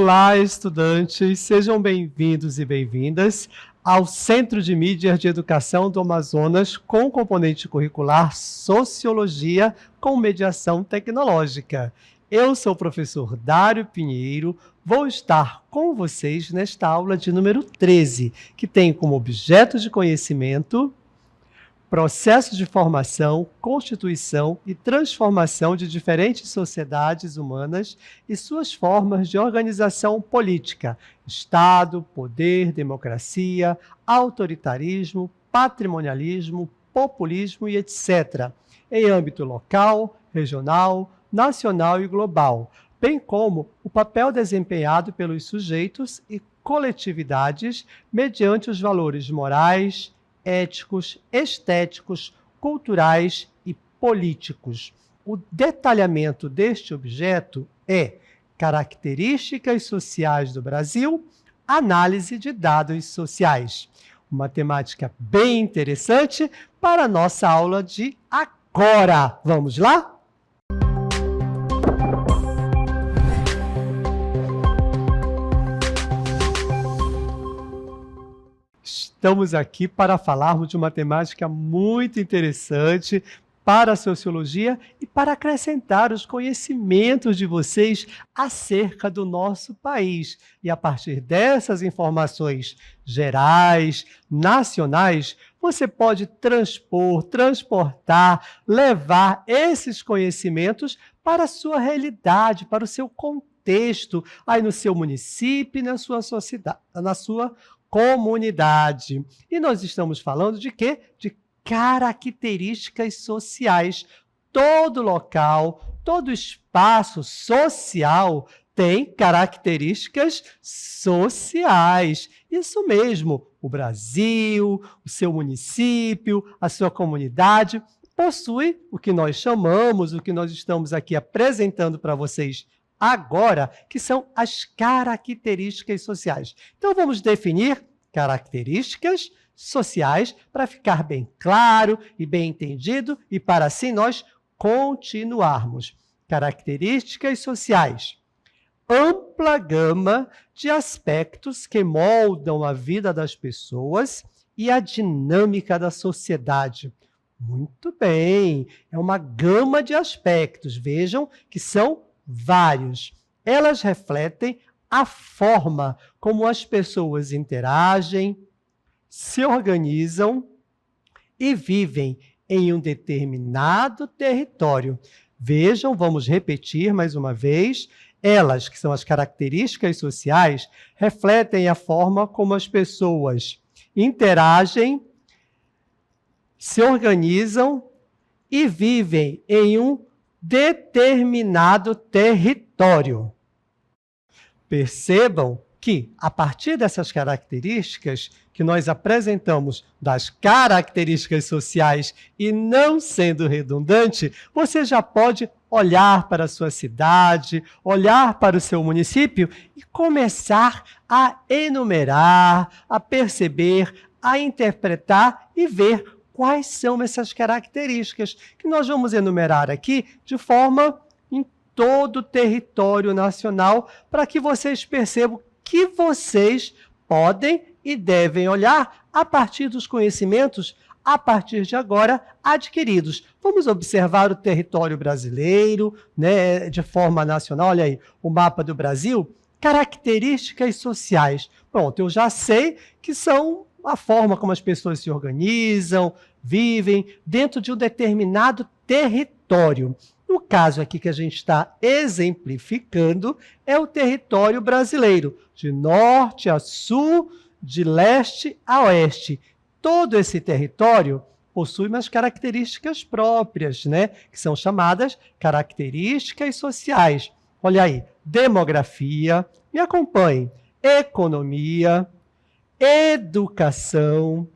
Olá, estudantes! Sejam bem-vindos e bem-vindas ao Centro de Mídias de Educação do Amazonas com componente curricular Sociologia com mediação tecnológica. Eu sou o professor Dário Pinheiro, vou estar com vocês nesta aula de número 13, que tem como objeto de conhecimento processo de formação, constituição e transformação de diferentes sociedades humanas e suas formas de organização política, Estado, poder, democracia, autoritarismo, patrimonialismo, populismo e etc., em âmbito local, regional, nacional e global, bem como o papel desempenhado pelos sujeitos e coletividades mediante os valores morais, éticos, estéticos, culturais e políticos. O detalhamento deste objeto é características sociais do Brasil, análise de dados sociais. Uma temática bem interessante para a nossa aula de agora. Vamos lá? Estamos aqui para falarmos de uma temática muito interessante para a sociologia e para acrescentar os conhecimentos de vocês acerca do nosso país. E a partir dessas informações gerais, nacionais, você pode transportar, levar esses conhecimentos para a sua realidade, para o seu contexto, aí no seu município, na sua sociedade, na sua comunidade. E nós estamos falando de quê? De características sociais. Todo local, todo espaço social tem características sociais. Isso mesmo, o Brasil, o seu município, a sua comunidade possui o que nós chamamos, o que nós estamos aqui apresentando para vocês agora, que são as características sociais. Então, vamos definir características sociais para ficar bem claro e bem entendido e para assim nós continuarmos. Características sociais. Ampla gama de aspectos que moldam a vida das pessoas e a dinâmica da sociedade. Muito bem, é uma gama de aspectos. Vejam que são vários. Elas refletem a forma como as pessoas interagem, se organizam e vivem em um determinado território. Vejam, vamos repetir mais uma vez, elas, que são as características sociais, refletem a forma como as pessoas interagem, se organizam e vivem em um determinado território. Percebam que, a partir dessas características que nós apresentamos das características sociais e não sendo redundante, você já pode olhar para a sua cidade, olhar para o seu município e começar a enumerar, a perceber, a interpretar e ver quais são essas características que nós vamos enumerar aqui de forma em todo o território nacional para que vocês percebam que vocês podem e devem olhar a partir dos conhecimentos a partir de agora adquiridos. Vamos observar o território brasileiro, né, de forma nacional. Olha aí, o mapa do Brasil. Características sociais. Pronto, eu já sei que são a forma como as pessoas se organizam, vivem dentro de um determinado território. No caso aqui que a gente está exemplificando, é o território brasileiro, de norte a sul, de leste a oeste. Todo esse território possui umas características próprias, né? Que são chamadas características sociais. Olha aí, demografia, me acompanhem, economia, educação,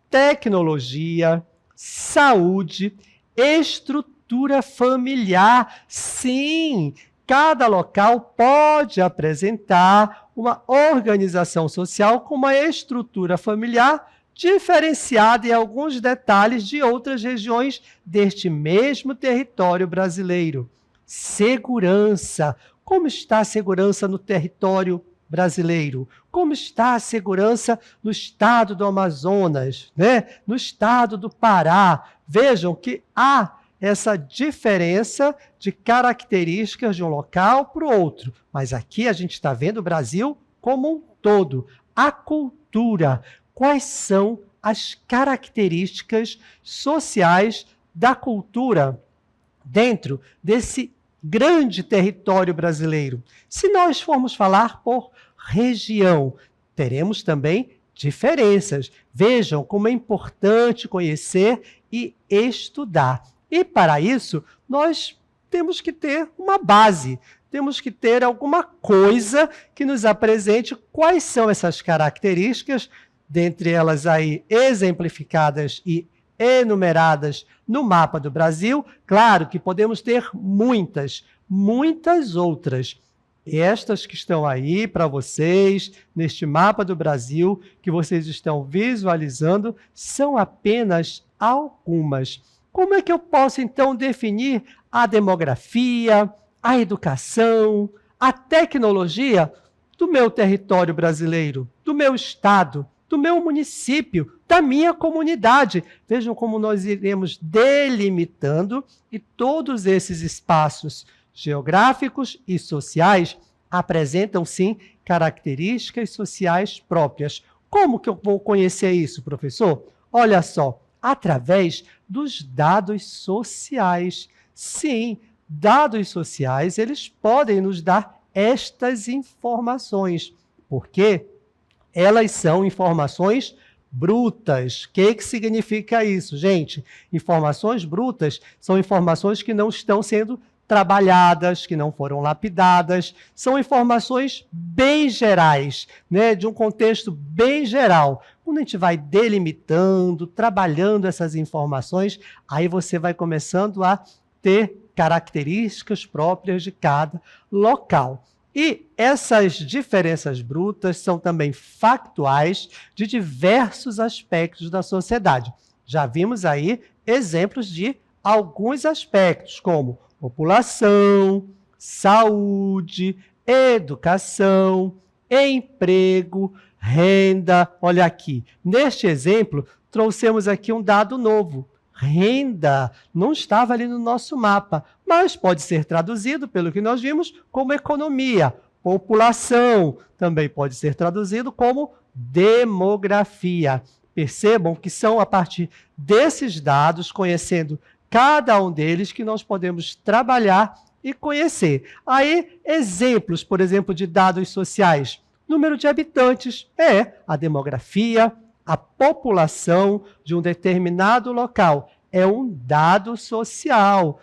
tecnologia, saúde, estrutura familiar. Sim, cada local pode apresentar uma organização social com uma estrutura familiar diferenciada em alguns detalhes de outras regiões deste mesmo território brasileiro. Segurança, Como está a segurança no território brasileiro? Como está a segurança no estado do Amazonas, né? No estado do Pará? Vejam que há essa diferença de características de um local para o outro. Mas aqui a gente está vendo o Brasil como um todo. A cultura. Quais são as características sociais da cultura dentro desse grande território brasileiro? Se nós formos falar por região, teremos também diferenças. Vejam como é importante conhecer e estudar. E, para isso, nós temos que ter uma base, temos que ter alguma coisa que nos apresente quais são essas características, dentre elas aí exemplificadas e enumeradas no mapa do Brasil. Claro que podemos ter muitas outras. Estas que estão aí para vocês, neste mapa do Brasil, que vocês estão visualizando, são apenas algumas. Como é que eu posso, então, definir a demografia, a educação, a tecnologia do meu território brasileiro, do meu estado, do meu município, da minha comunidade? Vejam como nós iremos delimitando e todos esses espaços geográficos e sociais apresentam, sim, características sociais próprias. Como que eu vou conhecer isso, professor? Olha só, através dos dados sociais. Sim, dados sociais, eles podem nos dar estas informações, porque elas são informações brutas. O que significa isso, gente? Informações brutas são informações que não estão sendo trabalhadas, que não foram lapidadas, são informações bem gerais, né? De um contexto bem geral. Quando a gente vai delimitando, trabalhando essas informações, aí você vai começando a ter características próprias de cada local. E essas diferenças brutas são também factuais de diversos aspectos da sociedade. Já vimos aí exemplos de alguns aspectos, como população, saúde, educação, emprego, renda. Olha aqui, neste exemplo, trouxemos aqui um dado novo. Renda não estava ali no nosso mapa, mas pode ser traduzido, pelo que nós vimos, como economia. População também pode ser traduzido como demografia. Percebam que são a partir desses dados, conhecendo cada um deles, que nós podemos trabalhar e conhecer. Aí, exemplos, por exemplo, de dados sociais. Número de habitantes, a demografia, a população de um determinado local. É um dado social.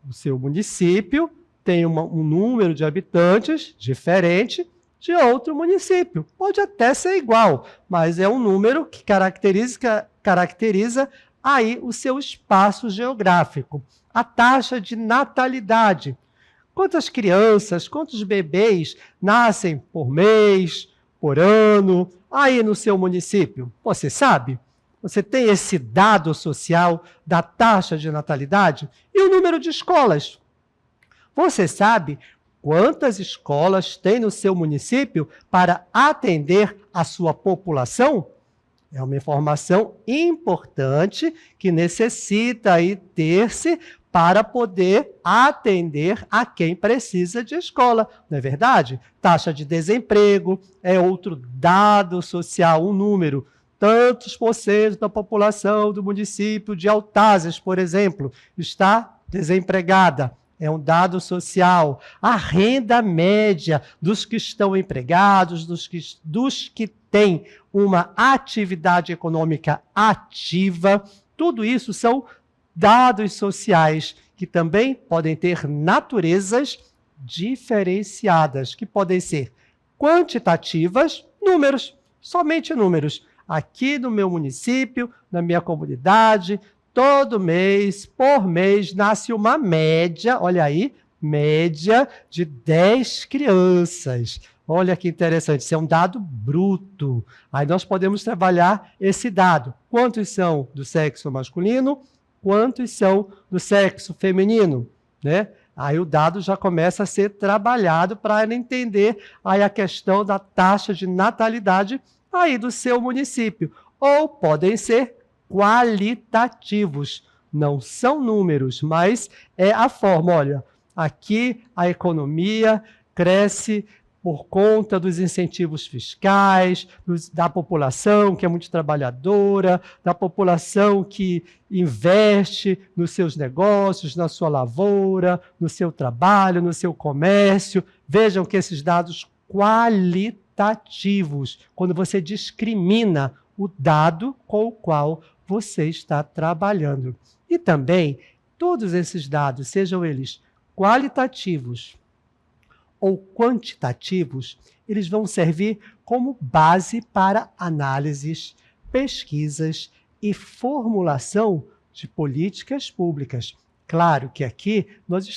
O seu município tem um número de habitantes diferente de outro município. Pode até ser igual, mas é um número que caracteriza aí o seu espaço geográfico. A taxa de natalidade. Quantas crianças, quantos bebês nascem por mês, por ano, aí no seu município? Você sabe? Você tem esse dado social da taxa de natalidade? E o número de escolas? Você sabe quantas escolas tem no seu município para atender a sua população? É uma informação importante que necessita aí ter-se para poder atender a quem precisa de escola, não é verdade? Taxa de desemprego é outro dado social, um número. Tantos por cento da população do município de Altazes, por exemplo, está desempregada. É um dado social. A renda média dos que estão empregados, dos que têm uma atividade econômica ativa, tudo isso são dados sociais que também podem ter naturezas diferenciadas, que podem ser quantitativas, números, somente números. Aqui no meu município, na minha comunidade, todo mês, por mês, nasce uma média, olha aí, média de 10 crianças. Olha que interessante, isso é um dado bruto. Aí nós podemos trabalhar esse dado. Quantos são do sexo masculino? Quantos são do sexo feminino? Né? Aí o dado já começa a ser trabalhado para entender aí a questão da taxa de natalidade aí do seu município. Ou podem ser qualitativos, não são números, mas é a forma. Olha, aqui a economia cresce por conta dos incentivos fiscais, da população que é muito trabalhadora, da população que investe nos seus negócios, na sua lavoura, no seu trabalho, no seu comércio. Vejam que esses dados qualitativos, quando você discrimina o dado com o qual você está trabalhando. E também, todos esses dados, sejam eles qualitativos ou quantitativos, eles vão servir como base para análises, pesquisas e formulação de políticas públicas. Claro que aqui nós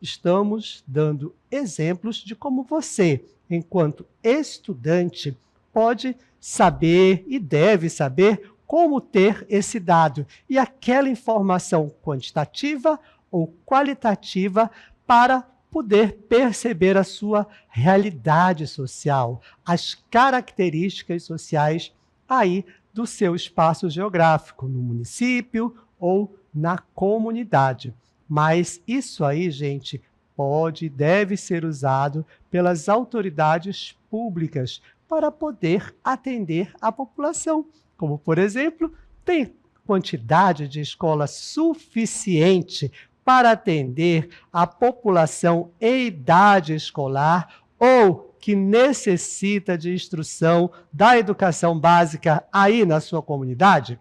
estamos dando exemplos de como você, enquanto estudante, pode saber e deve saber como ter esse dado e aquela informação quantitativa ou qualitativa para poder perceber a sua realidade social, as características sociais aí do seu espaço geográfico, no município ou na comunidade. Mas isso aí, gente, pode e deve ser usado pelas autoridades públicas para poder atender a população. Como, por exemplo, tem quantidade de escola suficiente para atender a população em idade escolar ou que necessita de instrução da educação básica aí na sua comunidade?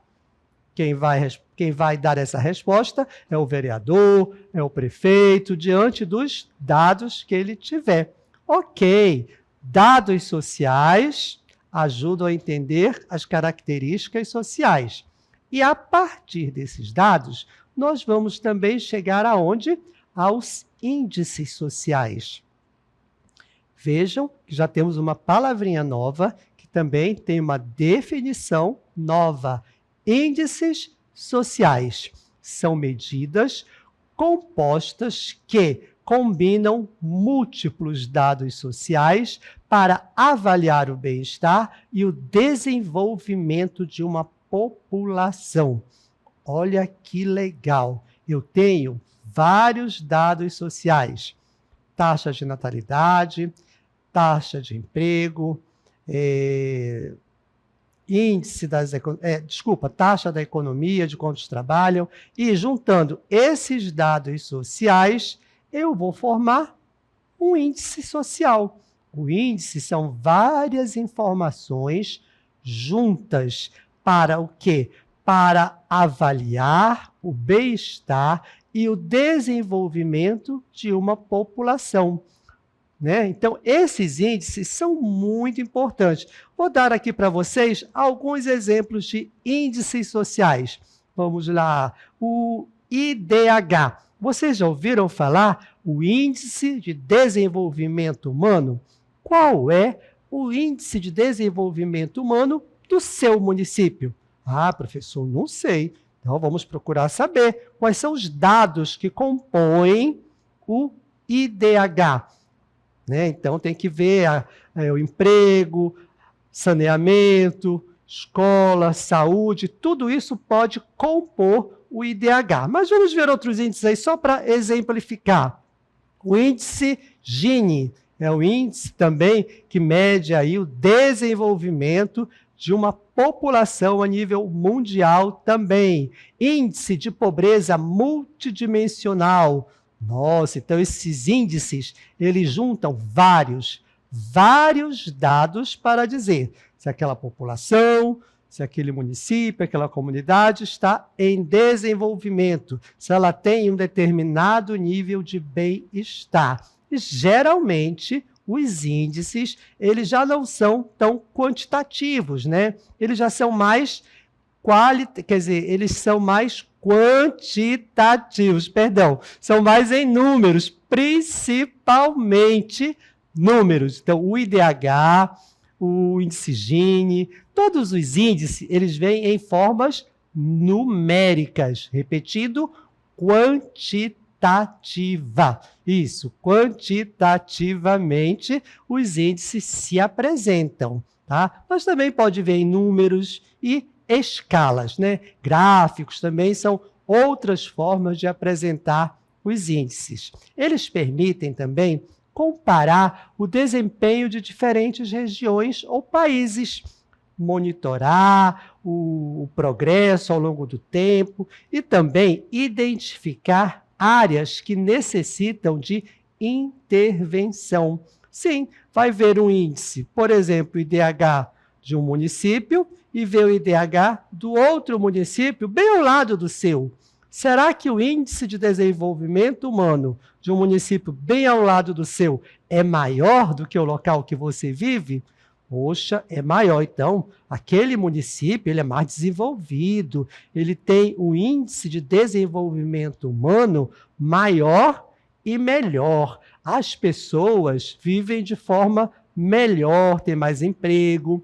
Quem vai dar essa resposta é o vereador, é o prefeito, diante dos dados que ele tiver. Ok, dados sociais ajudam a entender as características sociais. E a partir desses dados, nós vamos também chegar aonde? Aos índices sociais. Vejam que já temos uma palavrinha nova, que também tem uma definição nova. Índices sociais são medidas compostas que combinam múltiplos dados sociais para avaliar o bem-estar e o desenvolvimento de uma população. Olha que legal! Eu tenho vários dados sociais. Taxa de natalidade, taxa de emprego, taxa da economia, de quantos trabalham, e juntando esses dados sociais, eu vou formar um índice social. O índice são várias informações juntas para o quê? Para avaliar o bem-estar e o desenvolvimento de uma população. Né? Então, esses índices são muito importantes. Vou dar aqui para vocês alguns exemplos de índices sociais. Vamos lá. O IDH. Vocês já ouviram falar o Índice de Desenvolvimento Humano? Qual é o Índice de Desenvolvimento Humano do seu município? Ah, professor, não sei. Então, vamos procurar saber quais são os dados que compõem o IDH. Né? Então, tem que ver o emprego, saneamento, escola, saúde, tudo isso pode compor o IDH. Mas vamos ver outros índices aí, só para exemplificar. O índice Gini é o índice também que mede aí o desenvolvimento de uma população a nível mundial também. Índice de pobreza multidimensional. Nossa, então esses índices, eles juntam vários dados para dizer se aquela população, se aquele município, aquela comunidade está em desenvolvimento, se ela tem um determinado nível de bem-estar. E, geralmente, os índices, eles já não são tão quantitativos, né? Eles já são mais eles são mais quantitativos, são mais em números, principalmente números. Então, o IDH, o índice Gini, todos os índices, eles vêm em formas numéricas, repetido, quantitativas. quantitativa. Isso, quantitativamente os índices se apresentam, tá? Mas também pode ver em números e escalas, né? Gráficos também são outras formas de apresentar os índices. Eles permitem também comparar o desempenho de diferentes regiões ou países, monitorar o progresso ao longo do tempo e também identificar áreas que necessitam de intervenção. Sim, vai ver um índice, por exemplo, IDH de um município e ver o IDH do outro município bem ao lado do seu. Será que o índice de desenvolvimento humano de um município bem ao lado do seu é maior do que o local que você vive? Poxa, é maior. Então, aquele município ele é mais desenvolvido, ele tem um índice de desenvolvimento humano maior e melhor. As pessoas vivem de forma melhor, tem mais emprego,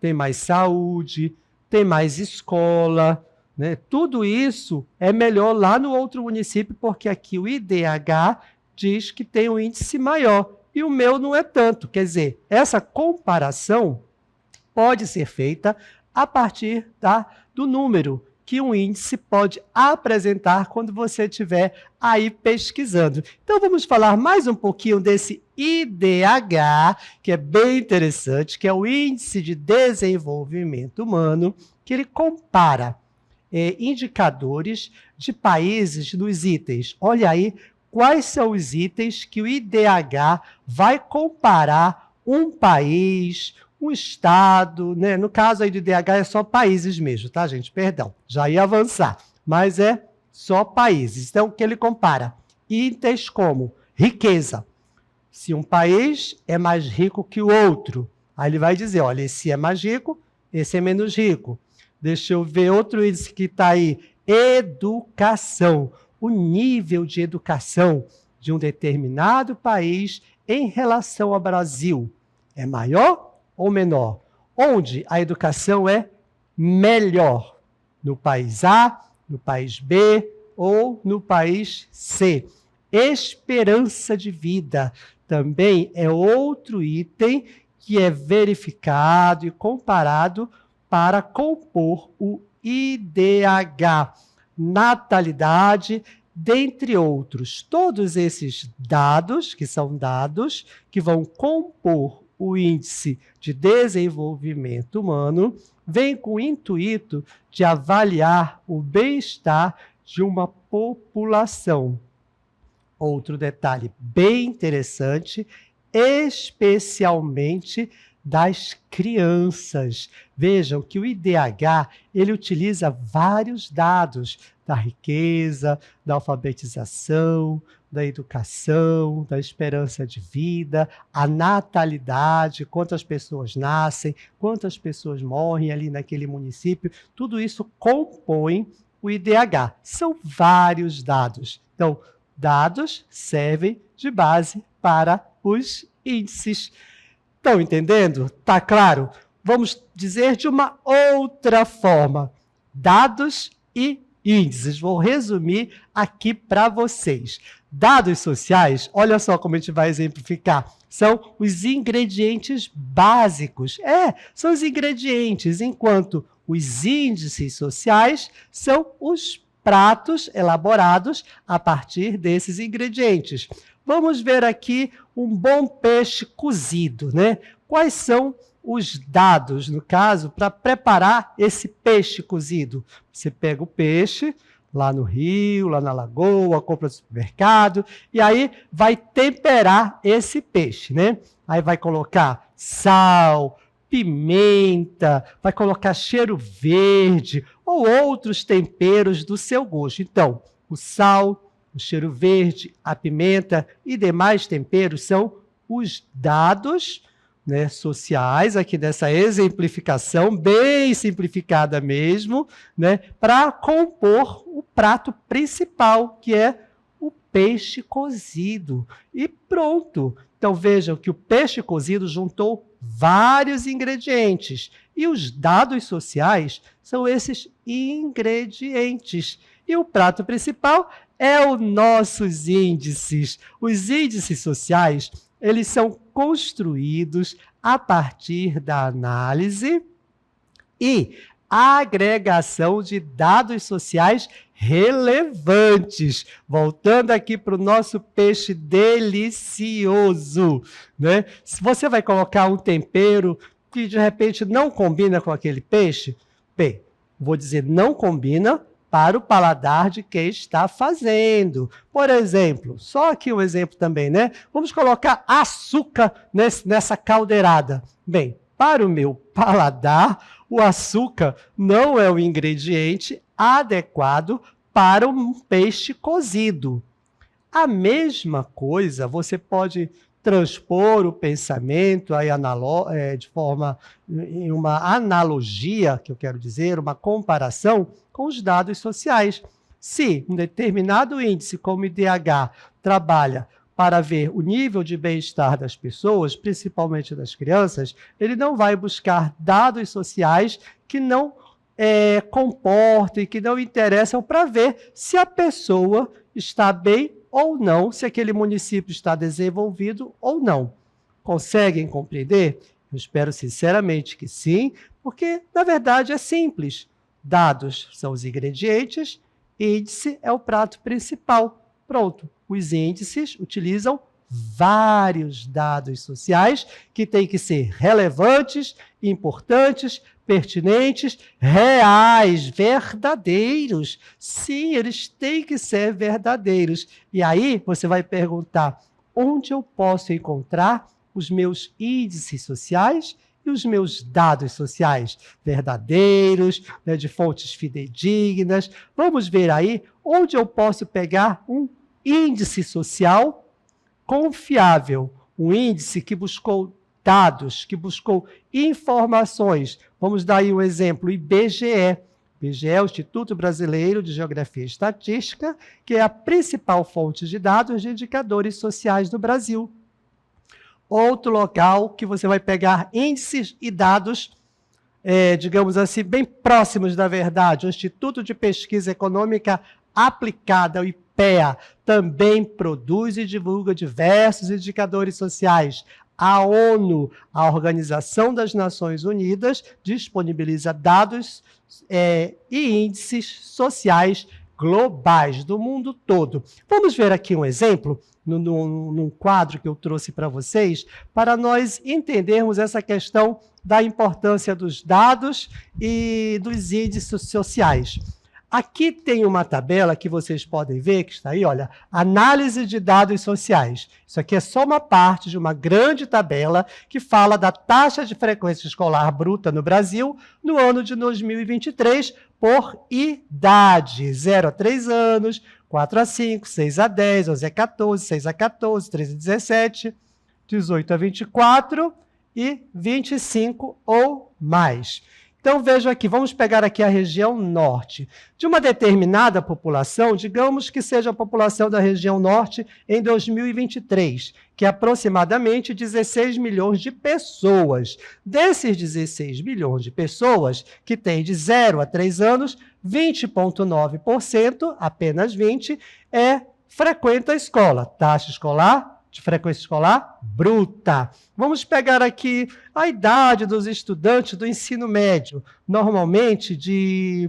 tem mais saúde, tem mais escola, né? Tudo isso é melhor lá no outro município, porque aqui o IDH diz que tem um índice maior e o meu não é tanto. Quer dizer, essa comparação pode ser feita a partir do número que um índice pode apresentar quando você estiver aí pesquisando. Então, vamos falar mais um pouquinho desse IDH, que é bem interessante, que é o Índice de Desenvolvimento Humano, que ele compara indicadores de países nos itens. Olha aí quais são os itens que o IDH vai comparar um país, um estado, né? No caso aí do IDH é só países mesmo, tá, gente? Perdão, já ia avançar, mas é só países. Então, o que ele compara? Itens como riqueza. Se um país é mais rico que o outro, aí ele vai dizer, olha, esse é mais rico, esse é menos rico. Deixa eu ver outro índice que está aí. Educação. O nível de educação de um determinado país em relação ao Brasil é maior ou menor? Onde a educação é melhor? No país A, no país B ou no país C? Esperança de vida também é outro item que é verificado e comparado para compor o IDH. Natalidade, dentre outros. Todos esses dados, que são dados que vão compor o Índice de Desenvolvimento Humano, vêm com o intuito de avaliar o bem-estar de uma população. Outro detalhe bem interessante, especialmente das crianças. Vejam que o IDH, ele utiliza vários dados da riqueza, da alfabetização, da educação, da esperança de vida, a natalidade, quantas pessoas nascem, quantas pessoas morrem ali naquele município, tudo isso compõe o IDH. São vários dados. Então, dados servem de base para os índices. Estão entendendo? Tá claro? Vamos dizer de uma outra forma. Dados e índices. Vou resumir aqui para vocês. Dados sociais, olha só como a gente vai exemplificar. São os ingredientes básicos. São os ingredientes, enquanto os índices sociais são os pratos elaborados a partir desses ingredientes. Vamos ver aqui um bom peixe cozido, né? Quais são os dados, no caso, para preparar esse peixe cozido? Você pega o peixe lá no rio, lá na lagoa, compra no supermercado, e aí vai temperar esse peixe, né? Aí vai colocar sal, pimenta, vai colocar cheiro verde ou outros temperos do seu gosto. Então, o sal, o cheiro verde, a pimenta e demais temperos são os dados, né, sociais, aqui dessa exemplificação, bem simplificada mesmo, né, para compor o prato principal, que é o peixe cozido. E pronto! Então vejam que o peixe cozido juntou vários ingredientes, e os dados sociais são esses ingredientes. E o prato principal é os nossos índices. Os índices sociais, eles são construídos a partir da análise e agregação de dados sociais relevantes. Voltando aqui para o nosso peixe delicioso, né? Se você vai colocar um tempero que de repente não combina com aquele peixe, bem, vou dizer não combina para o paladar de quem está fazendo. Por exemplo, só aqui um exemplo também, né? Vamos colocar açúcar nessa caldeirada. Bem, para o meu paladar, o açúcar não é o ingrediente adequado para um peixe cozido. A mesma coisa, você pode transpor o pensamento aí em uma analogia, que eu quero dizer, uma comparação com os dados sociais. Se um determinado índice, como o IDH, trabalha para ver o nível de bem-estar das pessoas, principalmente das crianças, ele não vai buscar dados sociais que não comportem, que não interessam para ver se a pessoa está bem ou não, se aquele município está desenvolvido ou não. Conseguem compreender? Eu espero sinceramente que sim, porque, na verdade, é simples. Dados são os ingredientes, índice é o prato principal. Pronto. Os índices utilizam vários dados sociais que têm que ser relevantes, importantes, pertinentes, reais, verdadeiros. Sim, eles têm que ser verdadeiros. E aí você vai perguntar, onde eu posso encontrar os meus índices sociais e os meus dados sociais verdadeiros, né, de fontes fidedignas? Vamos ver aí onde eu posso pegar um índice social confiável, um índice que buscou dados, que buscou informações. Vamos dar aí um exemplo, IBGE. IBGE é o Instituto Brasileiro de Geografia e Estatística, que é a principal fonte de dados de indicadores sociais do Brasil. Outro local que você vai pegar índices e dados, digamos assim, bem próximos da verdade. O Instituto de Pesquisa Econômica Aplicada, o IPEA, também produz e divulga diversos indicadores sociais. A ONU, a Organização das Nações Unidas, disponibiliza dados e índices sociais globais do mundo todo. Vamos ver aqui um exemplo, num quadro que eu trouxe para vocês, para nós entendermos essa questão da importância dos dados e dos índices sociais. Aqui tem uma tabela que vocês podem ver, que está aí, olha, análise de dados sociais. Isso aqui é só uma parte de uma grande tabela que fala da taxa de frequência escolar bruta no Brasil no ano de 2023 por idade. 0 a 3 anos, 4 a 5, 6 a 10, 11 a 14, 6 a 14, 13 a 17, 18 a 24 e 25 ou mais. Então, vejam aqui, vamos pegar aqui a região norte. De uma determinada população, digamos que seja a população da região norte em 2023, que é aproximadamente 16 milhões de pessoas. Desses 16 milhões de pessoas, que tem de 0 a 3 anos, 20,9%, apenas 20%, frequenta a escola. Taxa escolar de frequência escolar bruta. Vamos pegar aqui a idade dos estudantes do ensino médio, normalmente de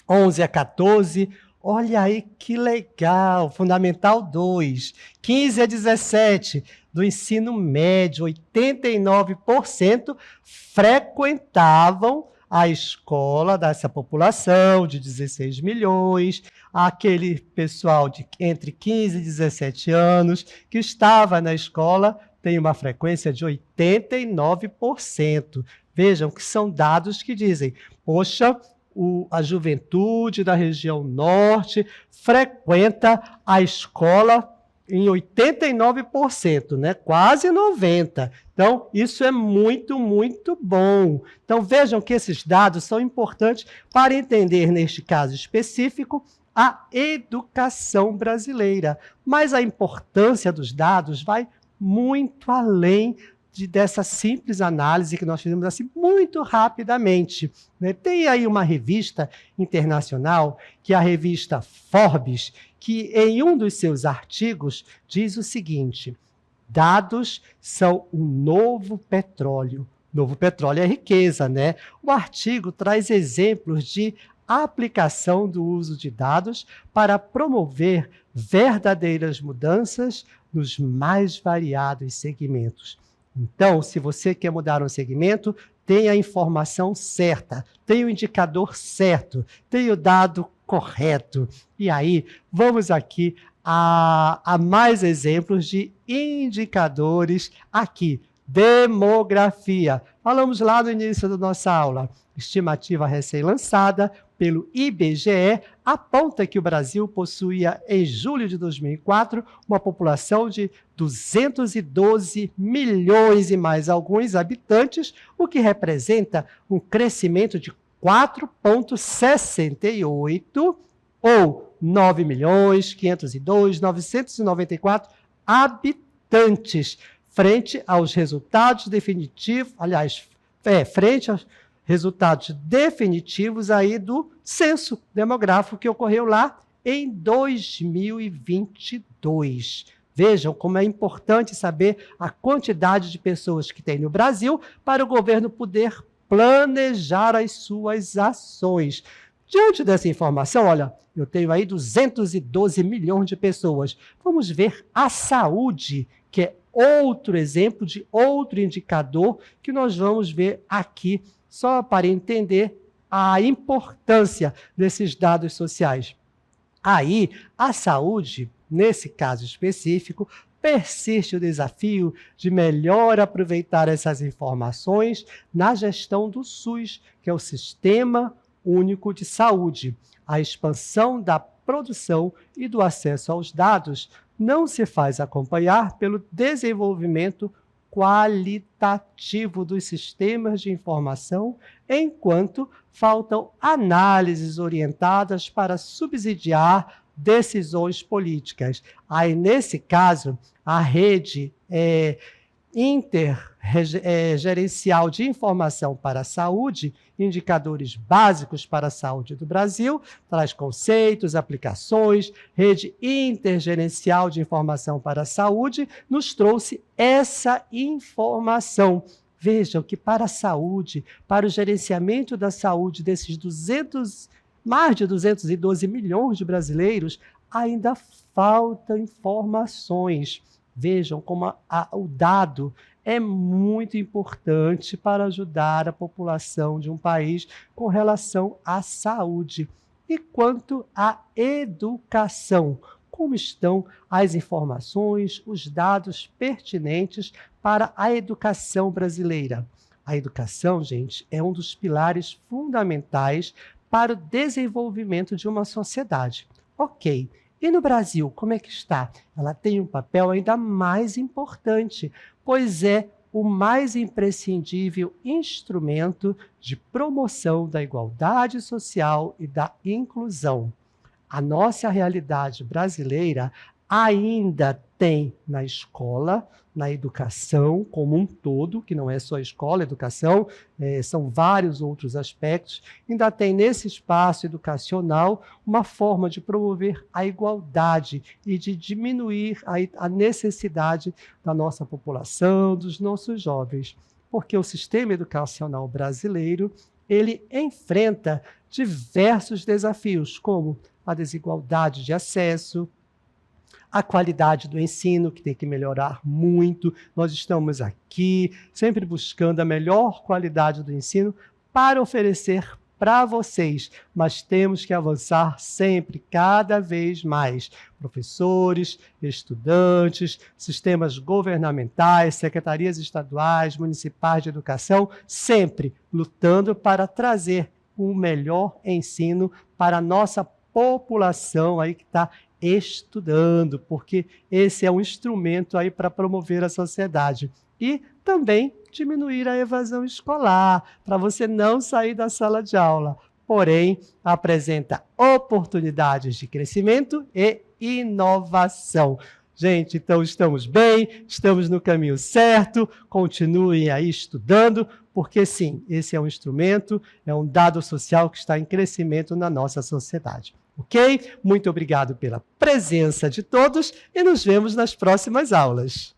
11 a 14. Olha aí que legal, Fundamental 2. 15 a 17 do ensino médio, 89% frequentavam a escola dessa população de 16 milhões, aquele pessoal de entre 15 e 17 anos que estava na escola tem uma frequência de 89%. Vejam que são dados que dizem, poxa, a juventude da região norte frequenta a escola em 89%, né? Quase 90%. Então, isso é muito, muito bom. Então, vejam que esses dados são importantes para entender, neste caso específico, a educação brasileira. Mas a importância dos dados vai muito além dessa simples análise que nós fizemos assim muito rapidamente, né? Tem aí uma revista internacional, que é a revista Forbes, que em um dos seus artigos diz o seguinte: dados são o novo petróleo. Novo petróleo é riqueza, né? O artigo traz exemplos de aplicação do uso de dados para promover verdadeiras mudanças nos mais variados segmentos. Então, se você quer mudar um segmento, tenha a informação certa, tenha o indicador certo, tenha o dado correto. E aí, vamos aqui a mais exemplos de indicadores aqui. Demografia. Falamos lá no início da nossa aula. Estimativa recém-lançada pelo IBGE aponta que o Brasil possuía, em julho de 2004, uma população de 212 milhões e mais alguns habitantes, o que representa um crescimento de 4,68 ou 9.502.994 habitantes, frente aos resultados definitivos, frente aos resultados definitivos aí do censo demográfico que ocorreu lá em 2022. Vejam como é importante saber a quantidade de pessoas que tem no Brasil para o governo poder planejar as suas ações. Diante dessa informação, olha, eu tenho aí 212 milhões de pessoas. Vamos ver a saúde, que é outro exemplo de outro indicador que nós vamos ver aqui, só para entender a importância desses dados sociais. Aí, a saúde, nesse caso específico, persiste o desafio de melhor aproveitar essas informações na gestão do SUS, que é o Sistema Único de Saúde. A expansão da produção e do acesso aos dados não se faz acompanhar pelo desenvolvimento qualitativo dos sistemas de informação, enquanto faltam análises orientadas para subsidiar decisões políticas. Aí, nesse caso, a rede intergerencial de informação para a saúde, indicadores básicos para a saúde do Brasil, traz conceitos, aplicações, rede intergerencial de informação para a saúde, nos trouxe essa informação. Vejam que para a saúde, para o gerenciamento da saúde desses mais de 212 milhões de brasileiros, ainda faltam informações. Vejam como o dado é muito importante para ajudar a população de um país com relação à saúde. E quanto à educação, como estão as informações, os dados pertinentes para a educação brasileira? A educação, gente, é um dos pilares fundamentais para o desenvolvimento de uma sociedade. Ok. E no Brasil, como é que está? Ela tem um papel ainda mais importante, pois é o mais imprescindível instrumento de promoção da igualdade social e da inclusão. A nossa realidade brasileira ainda tem na escola, na educação como um todo, que não é só a escola, a educação, são vários outros aspectos, ainda tem nesse espaço educacional uma forma de promover a igualdade e de diminuir a necessidade da nossa população, dos nossos jovens, porque o sistema educacional brasileiro, ele enfrenta diversos desafios, como a desigualdade de acesso, a qualidade do ensino, que tem que melhorar muito. Nós estamos aqui sempre buscando a melhor qualidade do ensino para oferecer para vocês, mas temos que avançar sempre, cada vez mais. Professores, estudantes, sistemas governamentais, secretarias estaduais, municipais de educação, sempre lutando para trazer um melhor ensino para a nossa população aí que está estudando, porque esse é um instrumento aí para promover a sociedade. E também diminuir a evasão escolar, para você não sair da sala de aula. Porém, apresenta oportunidades de crescimento e inovação. Gente, então estamos bem, estamos no caminho certo, continuem aí estudando, porque sim, esse é um instrumento, é um dado social que está em crescimento na nossa sociedade. Ok? Muito obrigado pela presença de todos e nos vemos nas próximas aulas.